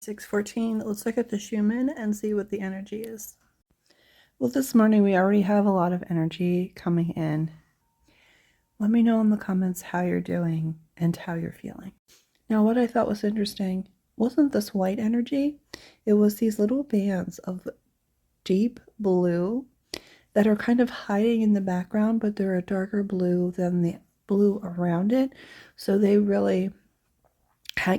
6:14. Let's look at the Schumann and see what the energy is. Well, this morning we already have a lot of energy coming in. Let me know in the comments how you're doing and how you're feeling. Now, what I thought was interesting wasn't this white energy. It was these little bands of deep blue that are kind of hiding in the background, but they're a darker blue than the blue around it. So they really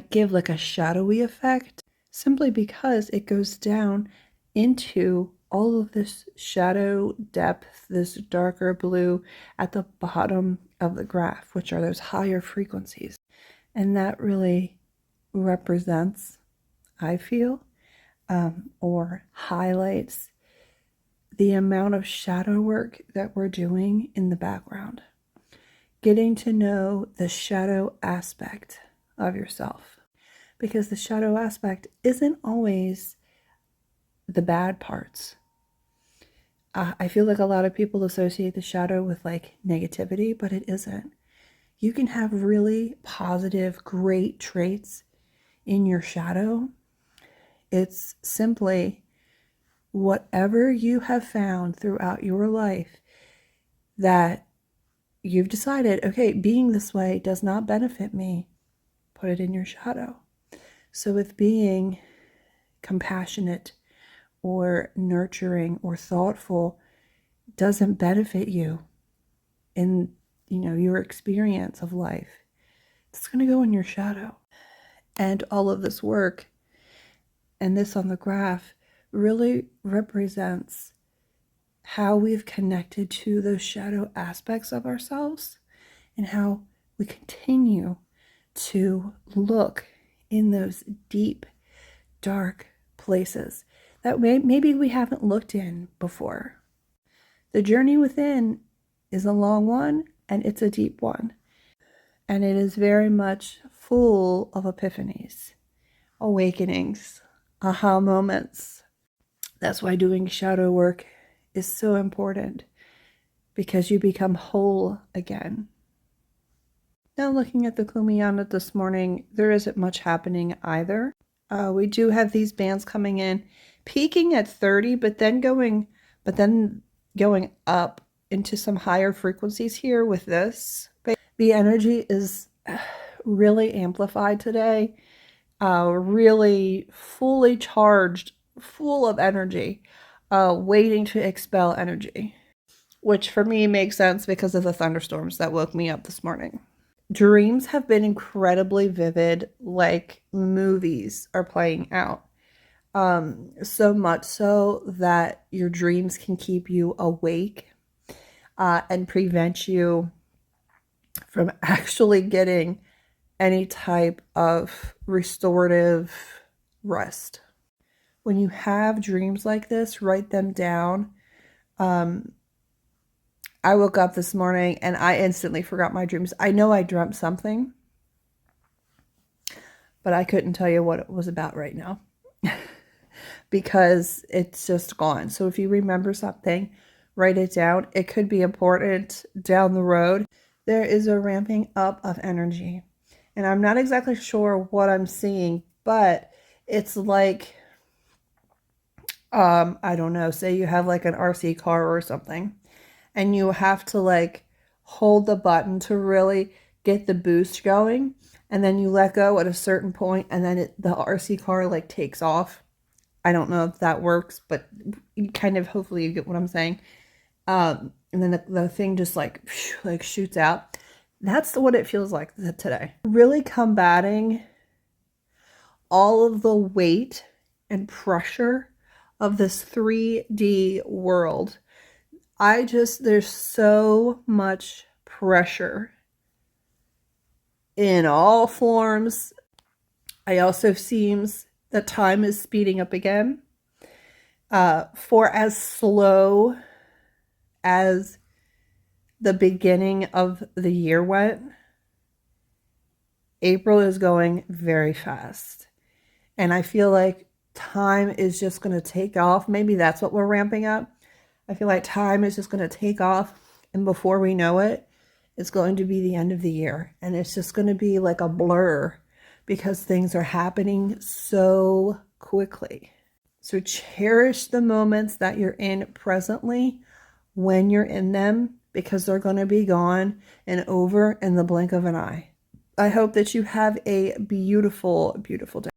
give like a shadowy effect, simply because it goes down into all of this shadow depth, this darker blue at the bottom of the graph, which are those higher frequencies. And that really represents, I feel, or highlights the amount of shadow work that we're doing in the background. Getting to know the shadow aspect of yourself, because the shadow aspect isn't always the bad parts. I feel like a lot of people associate the shadow with like negativity, but it isn't. You can have really positive, great traits in your shadow. It's simply whatever you have found throughout your life that you've decided, okay, being this way does not benefit me. Put it in your shadow. So if being compassionate or nurturing or thoughtful doesn't benefit you in, your experience of life, it's going to go in your shadow. And all of this work and this on the graph really represents how we've connected to those shadow aspects of ourselves and how we continue to look in those deep, dark places that maybe we haven't looked in before. The journey within is a long one and it's a deep one. And it is very much full of epiphanies, awakenings, aha moments. That's why doing shadow work is so important, because you become whole again. Now, looking at the Kumiana this morning, there isn't much happening either. We do have these bands coming in, peaking at 30, but then going up into some higher frequencies here with this. The energy is really amplified today, really fully charged, full of energy, waiting to expel energy, which for me makes sense because of the thunderstorms that woke me up this morning. Dreams have been incredibly vivid, like movies are playing out. So much so that your dreams can keep you awake and prevent you from actually getting any type of restorative rest. When you have dreams like this, write them down. I woke up this morning and I instantly forgot my dreams. I know I dreamt something, but I couldn't tell you what it was about right now because it's just gone. So if you remember something, write it down. It could be important down the road. There is a ramping up of energy, and I'm not exactly sure what I'm seeing, but it's like, I don't know, say you have like an RC car or something, and you have to like hold the button to really get the boost going, and then you let go at a certain point, and then the RC car like takes off. I don't know if that works, but you kind of, hopefully you get what I'm saying. And then the thing just like shoots out. That's what it feels like today. Really combating all of the weight and pressure of this 3D world. There's so much pressure in all forms. I also seems that time is speeding up again. For as slow as the beginning of the year went, April is going very fast. And I feel like time is just going to take off. Maybe that's what we're ramping up. I feel like time is just going to take off, and before we know it, it's going to be the end of the year, and it's just going to be like a blur because things are happening so quickly. So cherish the moments that you're in presently when you're in them, because they're going to be gone and over in the blink of an eye. I hope that you have a beautiful, beautiful day.